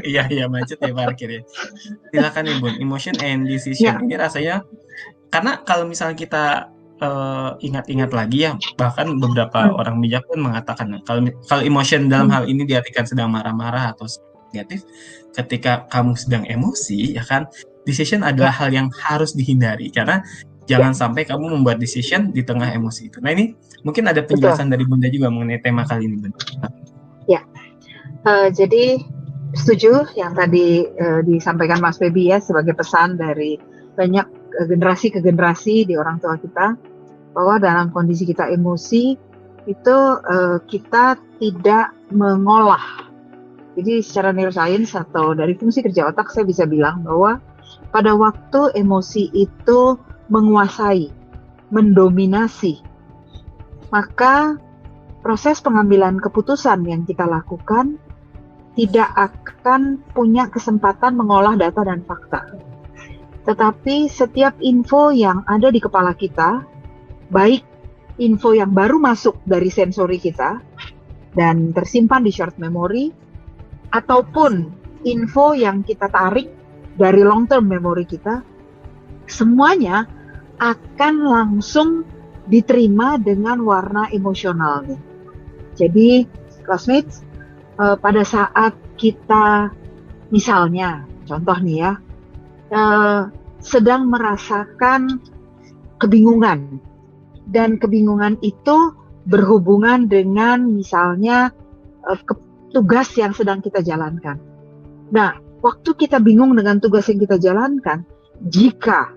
Iya, iya, macet ya parkir ya. Silakan nih Bun, emotion and decision Ya, ini rasanya karena kalau misalnya kita ingat-ingat lagi ya, bahkan beberapa hmm, orang bijak pun mengatakan kalau kalau emotion dalam hmm, hal ini diartikan sedang marah-marah atau negatif, ketika kamu sedang emosi ya kan, decision adalah ya, hal yang harus dihindari karena ya, jangan sampai kamu membuat decision di tengah emosi itu. Nah ini mungkin ada betul. penjelasan dari Bunda juga mengenai tema kali ini, Bunda. Ya, jadi setuju yang tadi disampaikan Mas Febi ya sebagai pesan dari banyak generasi ke generasi di orang tua kita bahwa dalam kondisi kita emosi itu kita tidak mengolah. Jadi secara neuroscience atau dari fungsi kerja otak saya bisa bilang bahwa pada waktu emosi itu menguasai, mendominasi, maka proses pengambilan keputusan yang kita lakukan tidak akan punya kesempatan mengolah data dan fakta. Tetapi setiap info yang ada di kepala kita, baik info yang baru masuk dari sensori kita dan tersimpan di short memory, ataupun info yang kita tarik dari long term memory kita, semuanya akan langsung diterima dengan warna emosionalnya. Jadi, classmates, pada saat kita misalnya, contoh nih ya, sedang merasakan kebingungan, dan kebingungan itu berhubungan dengan misalnya tugas yang sedang kita jalankan. Nah, waktu kita bingung dengan tugas yang kita jalankan, jika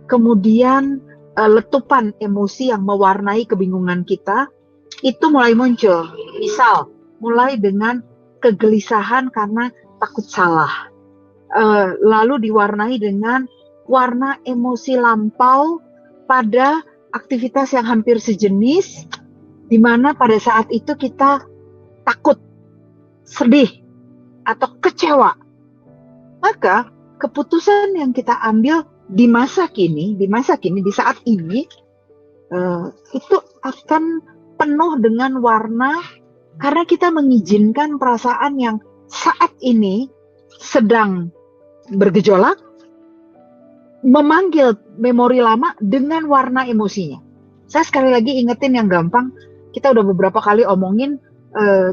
kemudian letupan emosi yang mewarnai kebingungan kita itu mulai muncul. Misal, mulai dengan kegelisahan karena takut salah. Lalu diwarnai dengan warna emosi lampau pada aktivitas yang hampir sejenis, di mana pada saat itu kita takut, sedih, atau kecewa. Maka keputusan yang kita ambil di masa kini, di saat ini, itu akan penuh dengan warna karena kita mengizinkan perasaan yang saat ini sedang bergejolak memanggil memori lama dengan warna emosinya. Saya sekali lagi ingetin yang gampang, kita udah beberapa kali omongin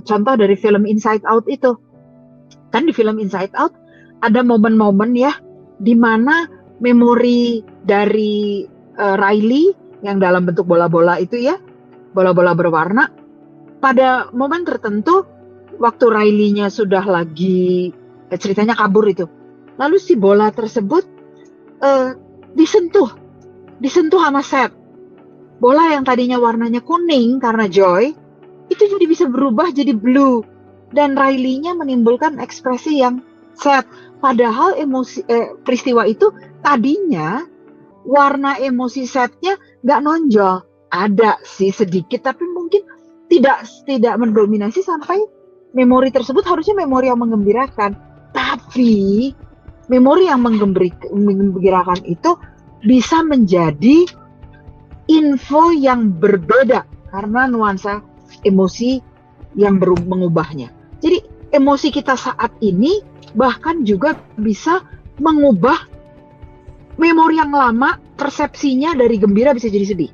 contoh dari film Inside Out itu. Kan di film Inside Out ada momen-momen ya di mana memori dari Riley yang dalam bentuk bola-bola itu ya, bola-bola berwarna, pada momen tertentu waktu Riley-nya sudah lagi ceritanya kabur itu. Lalu si bola tersebut disentuh sama Seth. Bola yang tadinya warnanya kuning karena Joy, itu jadi bisa berubah jadi blue. Dan Riley-nya menimbulkan ekspresi yang sad. Padahal peristiwa itu tadinya warna emosi sadnya nggak nonjol. Ada sih sedikit, tapi mungkin tidak mendominasi sampai memori tersebut harusnya memori yang menggembirakan. Tapi memori yang menggembirakan itu bisa menjadi info yang berbeda karena nuansa emosi yang mengubahnya. Jadi emosi kita saat ini bahkan juga bisa mengubah memori yang lama, persepsinya dari gembira bisa jadi sedih.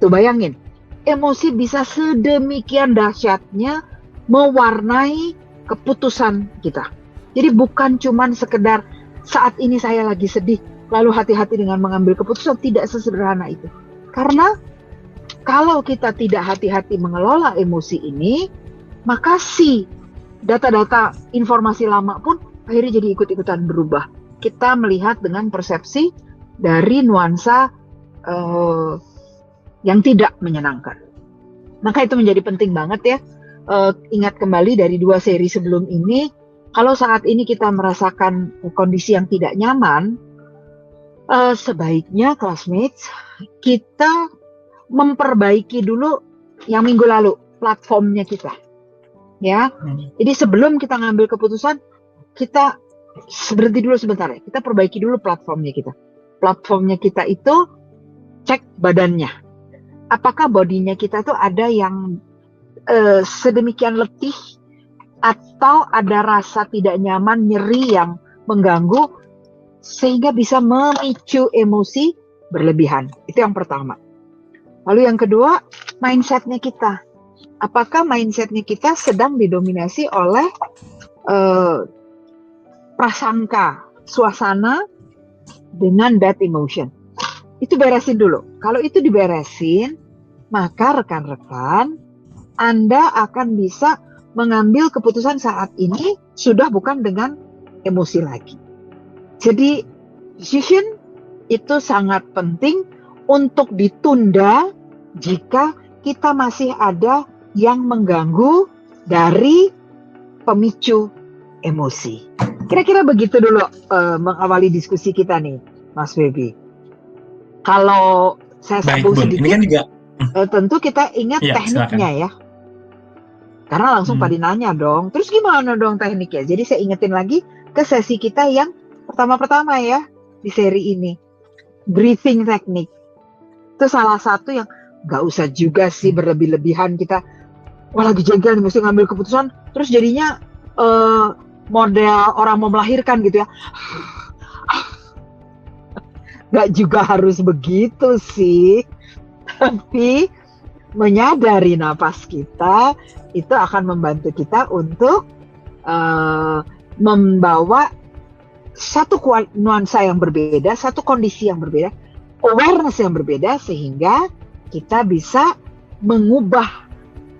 Tuh bayangin, emosi bisa sedemikian dahsyatnya mewarnai keputusan kita. Jadi bukan cuman sekedar saat ini saya lagi sedih, lalu hati-hati dengan mengambil keputusan, tidak sesederhana itu. Karena kalau kita tidak hati-hati mengelola emosi ini, maka si data-data informasi lama pun akhirnya jadi ikut-ikutan berubah. Kita melihat dengan persepsi dari nuansa yang tidak menyenangkan. Maka itu menjadi penting banget ya. Ingat kembali dari 2 seri sebelum ini, kalau saat ini kita merasakan kondisi yang tidak nyaman, sebaiknya classmates kita memperbaiki dulu yang minggu lalu platformnya kita, ya. Jadi sebelum kita ngambil keputusan, kita berhenti dulu sebentar ya. Kita perbaiki dulu platformnya kita. Platformnya kita itu cek badannya. Apakah bodinya kita tuh ada yang sedemikian letih atau ada rasa tidak nyaman, nyeri yang mengganggu sehingga bisa memicu emosi berlebihan. Itu yang pertama. Lalu yang kedua, mindsetnya kita. Apakah mindsetnya kita sedang didominasi oleh prasangka, suasana dengan bad emotion? Itu beresin dulu. Kalau itu diberesin, maka rekan-rekan, Anda akan bisa mengambil keputusan saat ini sudah bukan dengan emosi lagi. Jadi, decision itu sangat penting untuk ditunda jika kita masih ada yang mengganggu dari pemicu emosi. Kira-kira begitu dulu mengawali diskusi kita nih, Mas Baby. Kalau saya sambung sedikit, ini kan juga tentu kita ingat tekniknya ya. Karena langsung pada nanya dong, terus gimana dong tekniknya? Jadi saya ingetin lagi ke sesi kita yang pertama-pertama ya di seri ini. Breathing technique. Itu salah satu yang gak usah juga sih berlebih-lebihan kita. Wah lagi jengkel nih mesti ngambil keputusan, terus jadinya model orang mau melahirkan gitu ya. Gak juga harus begitu sih. Tapi menyadari napas kita itu akan membantu kita untuk membawa satu nuansa yang berbeda, satu kondisi yang berbeda, awareness yang berbeda, sehingga kita bisa mengubah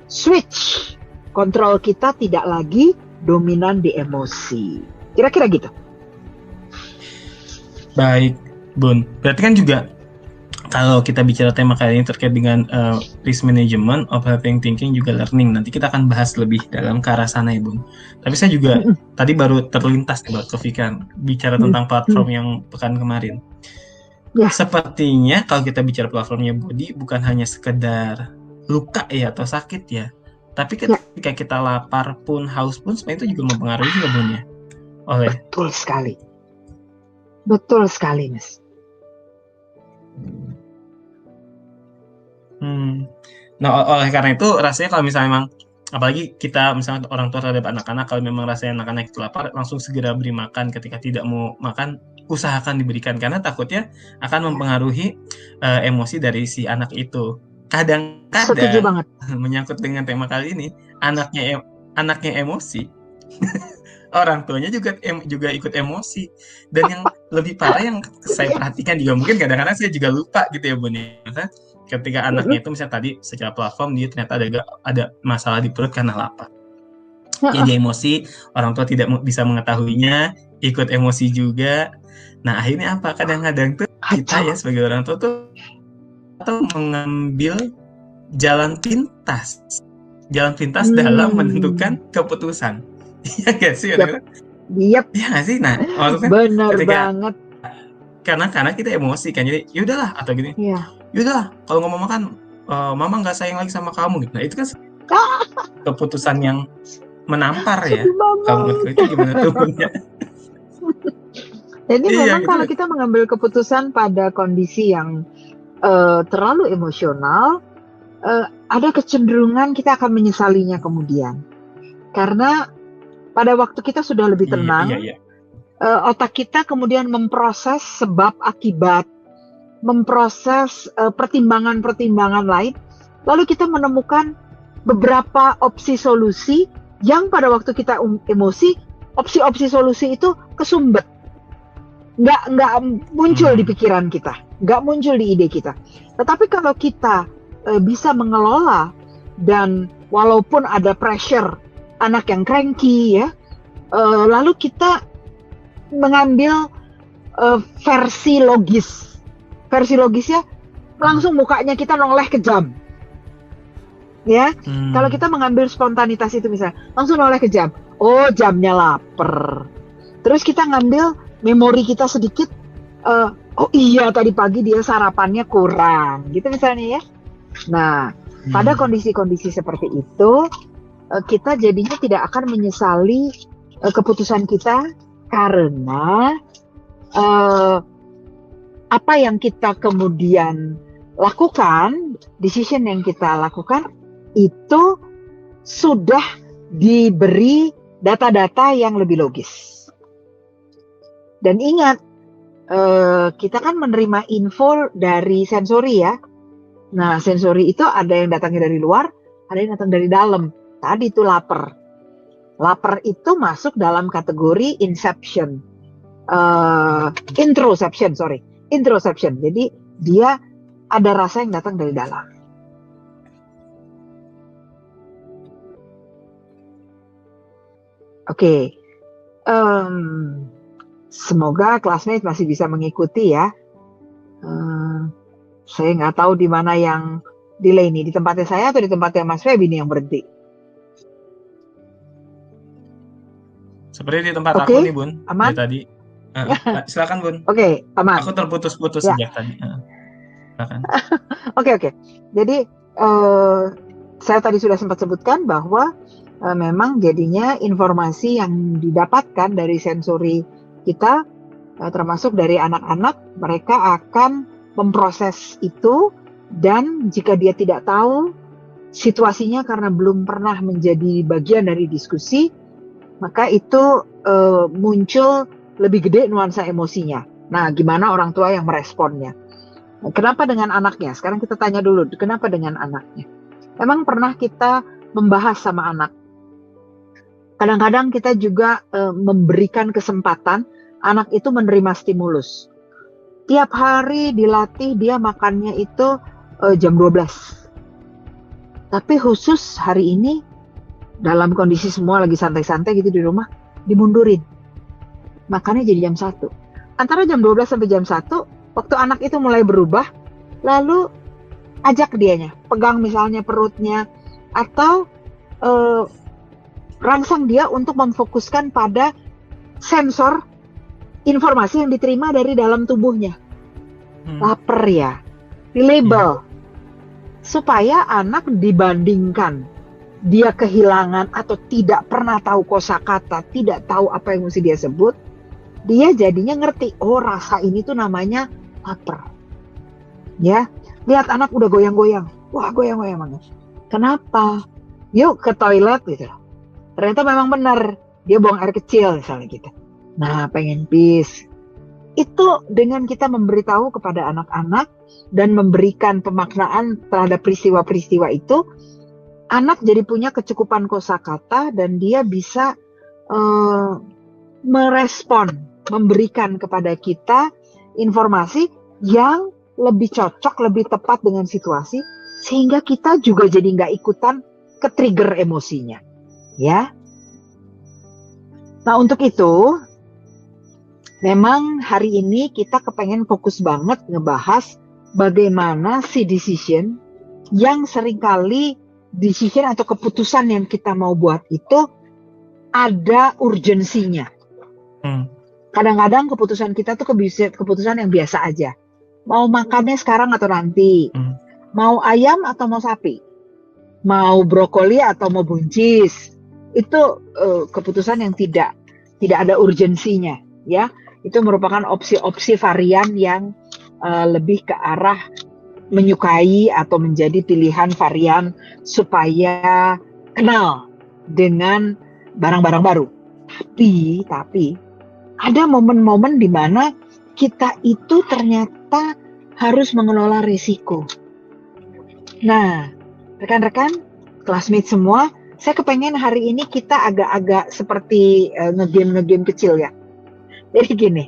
switch kontrol kita tidak lagi dominan di emosi. Kira-kira gitu. Baik, Bun. Berarti kan juga kalau kita bicara tema kali ini terkait dengan risk management, overthinking, juga learning. Nanti kita akan bahas lebih dalam ke arah sana ya, Bun. Tapi saya juga tadi baru terlintas nih buat kepikiran bicara tentang platform yang pekan kemarin. Ya. Sepertinya kalau kita bicara platformnya Body bukan hanya sekedar luka ya atau sakit ya. Tapi ketika kita lapar pun, haus pun, sebenarnya itu juga mempengaruhi juga, Bun ya. Betul sekali. Betul sekali, Mas. Nah, oleh karena itu rasanya kalau misalnya memang, apalagi kita misalnya orang tua terhadap anak-anak, kalau memang rasanya anak-anak itu lapar, langsung segera beri makan. Ketika tidak mau makan, usahakan diberikan, karena takutnya akan mempengaruhi emosi dari si anak itu. Kadang-kadang menyangkut dengan tema kali ini, anaknya emosi, orang tuanya juga ikut emosi. Dan yang lebih parah yang saya perhatikan juga, mungkin kadang-kadang saya juga lupa gitu ya, Bun ya. Ketika anaknya itu misalnya tadi secara platform dia ternyata ada masalah di perut karena lapar. Jadi emosi, orang tua tidak bisa mengetahuinya, ikut emosi juga. Nah, akhirnya apa? Kadang-kadang tuh kita ya sebagai orang tua tuh atau mengambil jalan pintas dalam menentukan keputusan. Iya nggak sih? Iya nggak sih? Nah, maksudnya benar banget. Karena kita emosi kan, jadi yaudahlah atau gini. Iya. Yaudahlah, kalau nggak mau makan, mama nggak sayang lagi sama kamu gitu. Nah, itu kan keputusan yang menampar ya. Kamu itu gimana tuh? Jadi memang gitu. Kalau kita mengambil keputusan pada kondisi yang terlalu emosional, ada kecenderungan kita akan menyesalinya kemudian. Karena pada waktu kita sudah lebih tenang, otak kita kemudian memproses sebab akibat, memproses pertimbangan-pertimbangan lain, lalu kita menemukan beberapa opsi solusi yang pada waktu kita emosi, opsi-opsi solusi itu kesumbet, nggak muncul di pikiran kita, nggak muncul di ide kita. Tetapi kalau kita bisa mengelola, dan walaupun ada pressure anak yang cranky ya, lalu kita mengambil versi logisnya, langsung mukanya kita noleh kejam ya. Kalau kita mengambil spontanitas itu misalnya langsung noleh kejam, oh jamnya lapar, terus kita ngambil memori kita sedikit, oh iya tadi pagi dia sarapannya kurang gitu misalnya ya. Nah, pada kondisi-kondisi seperti itu kita jadinya tidak akan menyesali keputusan kita, karena apa yang kita kemudian lakukan, decision yang kita lakukan itu sudah diberi data-data yang lebih logis. Dan ingat, kita kan menerima info dari sensori ya. Nah, sensori itu ada yang datangnya dari luar, ada yang datang dari dalam. Tadi itu lapar. Lapar itu masuk dalam kategori introception. Jadi dia ada rasa yang datang dari dalam. Oke. Semoga classmate masih bisa mengikuti ya. Saya nggak tahu di mana yang delay nih, di tempatnya saya atau di tempatnya Mas Feby nih yang berhenti. Seperti di tempat Oke, aku nih Bun, aman? dari tadi. Silakan Bun. Oke, aman. Aku terputus-putus Ya. sejak tadi. Silakan. Oke. Jadi saya tadi sudah sempat sebutkan bahwa memang jadinya informasi yang didapatkan dari sensori kita, termasuk dari anak-anak, mereka akan memproses itu, dan jika dia tidak tahu situasinya karena belum pernah menjadi bagian dari diskusi, maka itu muncul lebih gede nuansa emosinya. Nah, gimana orang tua yang meresponnya? Kenapa dengan anaknya? Sekarang kita tanya dulu, kenapa dengan anaknya? Memang pernah kita membahas sama anak. Kadang-kadang kita juga memberikan kesempatan anak itu menerima stimulus. Tiap hari dilatih dia makannya itu jam 12. Tapi khusus hari ini, dalam kondisi semua lagi santai-santai gitu di rumah, dimundurin. Makannya jadi jam 1. Antara jam 12 sampai jam 1, waktu anak itu mulai berubah, lalu ajak dianya, pegang misalnya perutnya, atau rangsang dia untuk memfokuskan pada sensor informasi yang diterima dari dalam tubuhnya. Lapar ya, di label. Supaya anak dibandingkan dia kehilangan atau tidak pernah tahu kosakata, tidak tahu apa yang mesti dia sebut, dia jadinya ngerti, oh rasa ini tuh namanya lapar. Ya, lihat anak udah goyang-goyang. Wah, goyang-goyang banget. Kenapa? Yuk ke toilet gitu. Ternyata memang benar, dia buang air kecil misalnya gitu. Nah, pengen pis. Itu dengan kita memberitahu kepada anak-anak dan memberikan pemaknaan terhadap peristiwa-peristiwa itu, anak jadi punya kecukupan kosakata dan dia bisa merespon, memberikan kepada kita informasi yang lebih cocok, lebih tepat dengan situasi, sehingga kita juga jadi nggak ikutan ke-trigger emosinya. Ya. Nah, untuk itu memang hari ini kita kepengen fokus banget ngebahas bagaimana si decision yang seringkali decision atau keputusan yang kita mau buat itu ada urgensinya. Kadang-kadang keputusan kita tuh keputusan yang biasa aja. Mau makannya sekarang atau nanti. Mau ayam atau mau sapi. Mau brokoli atau mau buncis. Itu keputusan yang tidak ada urgensinya, ya. Itu merupakan opsi-opsi varian yang lebih ke arah menyukai atau menjadi pilihan varian supaya kenal dengan barang-barang baru. Tapi ada momen-momen di mana kita itu ternyata harus mengelola risiko. Nah, rekan-rekan, classmate semua, saya kepengen hari ini kita agak-agak seperti nge-game kecil ya. Jadi gini,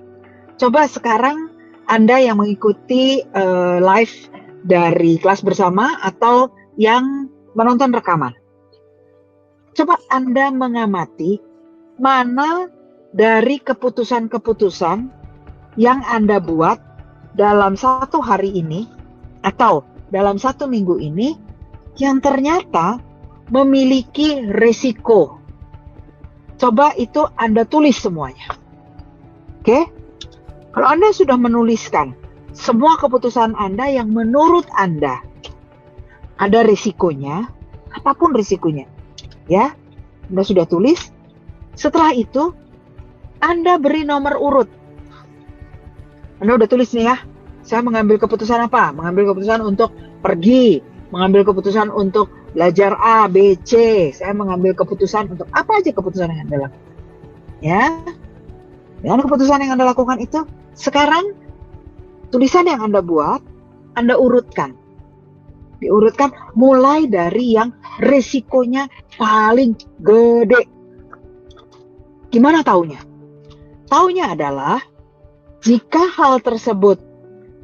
coba sekarang Anda yang mengikuti live dari kelas bersama atau yang menonton rekaman. Coba Anda mengamati mana dari keputusan-keputusan yang Anda buat dalam satu hari ini atau dalam satu minggu ini yang ternyata memiliki resiko. Coba itu Anda tulis semuanya. Oke? Kalau Anda sudah menuliskan semua keputusan Anda yang menurut Anda ada risikonya, apapun risikonya, ya, Anda sudah tulis. Setelah itu, Anda beri nomor urut. Anda udah tulis nih ya, saya mengambil keputusan apa? Mengambil keputusan untuk pergi mengambil keputusan untuk belajar A, B, C. Saya mengambil keputusan untuk apa aja keputusan yang Anda lakukan. Ya, dengan keputusan yang Anda lakukan itu, sekarang tulisan yang Anda buat, Anda urutkan. Diurutkan mulai dari yang risikonya paling gede. Gimana taunya? Taunya adalah jika hal tersebut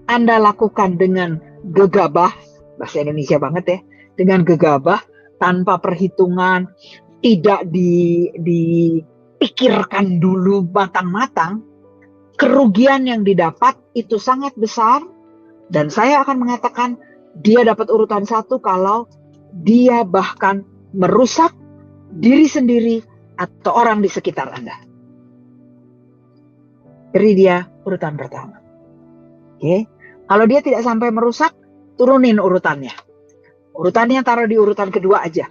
Anda lakukan dengan gegabah, bahasa Indonesia banget ya, dengan gegabah, tanpa perhitungan, tidak dipikirkan dulu matang-matang, kerugian yang didapat itu sangat besar, dan saya akan mengatakan dia dapat urutan 1 kalau dia bahkan merusak diri sendiri atau orang di sekitar Anda. Jadi dia urutan pertama. Oke. Kalau dia tidak sampai merusak, turunin urutannya. Urutannya taruh di urutan kedua aja.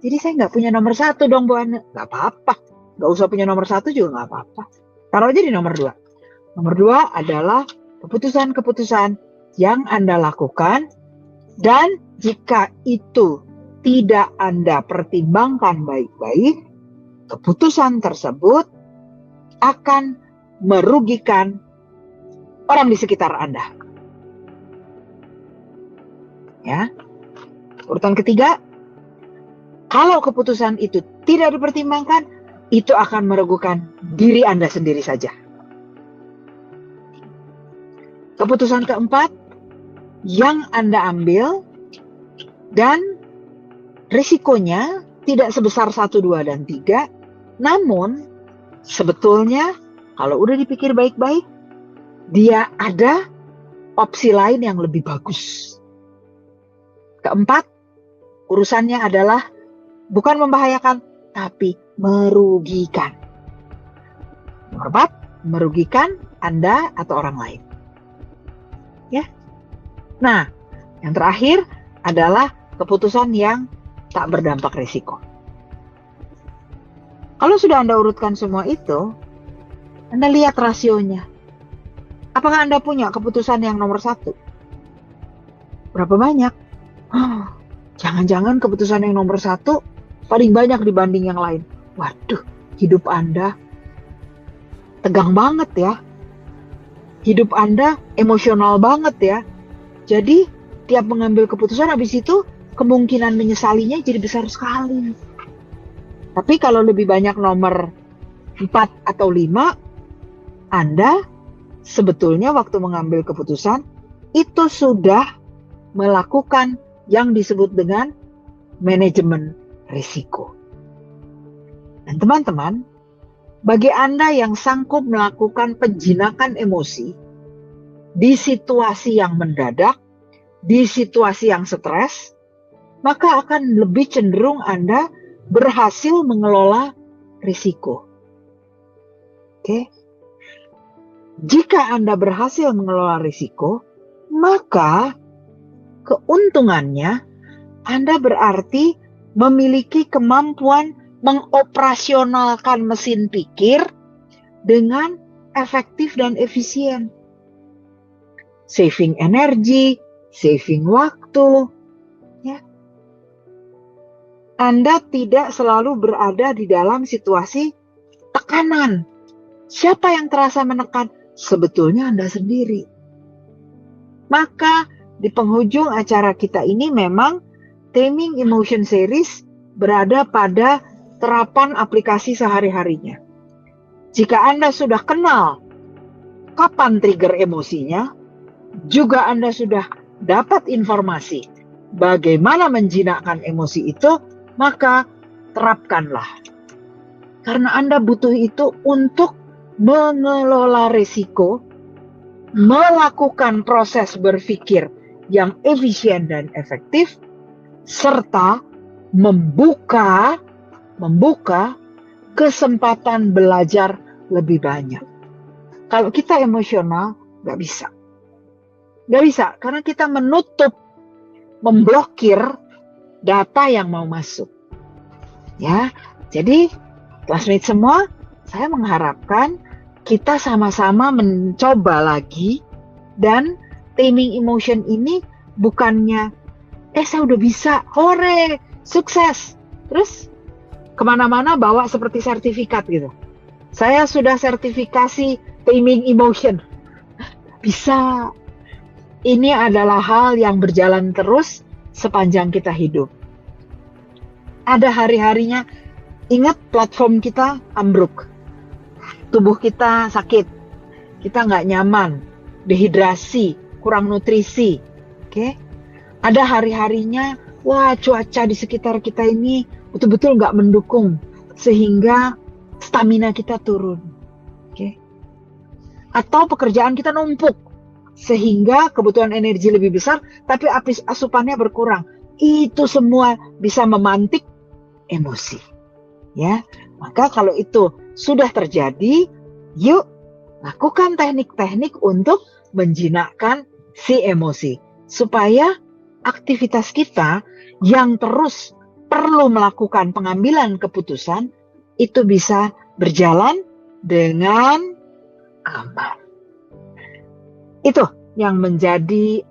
Jadi saya nggak punya nomor 1 dong, Bu Ana. Nggak apa-apa. Nggak usah punya nomor 1 juga nggak apa-apa. Taruh aja di nomor 2. Nomor 2 adalah keputusan-keputusan yang Anda lakukan, dan jika itu tidak Anda pertimbangkan baik-baik, keputusan tersebut akan merugikan orang di sekitar Anda. Ya. Urutan ketiga, kalau keputusan itu tidak dipertimbangkan, itu akan merugikan diri Anda sendiri saja. Keputusan keempat, yang Anda ambil dan risikonya tidak sebesar 1, 2, dan 3, namun sebetulnya kalau udah dipikir baik-baik, dia ada opsi lain yang lebih bagus. Keempat, urusannya adalah bukan membahayakan, tapi merugikan. Nomor 4, merugikan Anda atau orang lain. Ya. Nah, yang terakhir adalah keputusan yang tak berdampak risiko. Kalau sudah Anda urutkan semua itu, Anda lihat rasionya. Apakah Anda punya keputusan yang nomor 1? Berapa banyak? Jangan-jangan keputusan yang nomor 1 paling banyak dibanding yang lain. Waduh, hidup Anda tegang banget ya. Hidup Anda emosional banget ya. Jadi, tiap mengambil keputusan habis itu, kemungkinan menyesalinya jadi besar sekali. Tapi kalau lebih banyak nomor 4 atau 5, Anda sebetulnya waktu mengambil keputusan, itu sudah melakukan yang disebut dengan manajemen risiko. Dan teman-teman, bagi Anda yang sanggup melakukan penjinakan emosi di situasi yang mendadak, di situasi yang stres, maka akan lebih cenderung Anda berhasil mengelola risiko. Oke? Jika Anda berhasil mengelola risiko, maka keuntungannya Anda berarti memiliki kemampuan mengoperasionalkan mesin pikir dengan efektif dan efisien. Saving energi, saving waktu. Ya. Anda tidak selalu berada di dalam situasi tekanan. Siapa yang terasa menekan? Sebetulnya Anda sendiri. Maka di penghujung acara kita ini memang Taming Emotion Series berada pada terapan aplikasi sehari-harinya. Jika Anda sudah kenal kapan trigger emosinya, juga Anda sudah dapat informasi bagaimana menjinakkan emosi itu, maka terapkanlah. Karena Anda butuh itu untuk mengelola risiko, melakukan proses berpikir yang efisien dan efektif, serta membuka kesempatan belajar lebih banyak. Kalau kita emosional, nggak bisa. Nggak bisa, karena kita menutup, memblokir data yang mau masuk. Ya, jadi classmate semua, saya mengharapkan kita sama-sama mencoba lagi, dan taming emotion ini bukannya Saya udah bisa, hore, sukses. Terus kemana-mana bawa seperti sertifikat gitu. Saya sudah sertifikasi taming emotion. Bisa. Ini adalah hal yang berjalan terus sepanjang kita hidup. Ada hari-harinya, ingat platform kita ambruk. Tubuh kita sakit. Kita nggak nyaman. Dehidrasi, kurang nutrisi. Oke? Ada hari-harinya, wah cuaca di sekitar kita ini betul-betul nggak mendukung. Sehingga stamina kita turun. Oke? Atau pekerjaan kita numpuk. Sehingga kebutuhan energi lebih besar, tapi asupannya berkurang. Itu semua bisa memantik emosi. Ya, maka kalau itu sudah terjadi, yuk lakukan teknik-teknik untuk menjinakkan si emosi. Supaya aktivitas kita yang terus perlu melakukan pengambilan keputusan, itu bisa berjalan dengan aman. Itu yang menjadi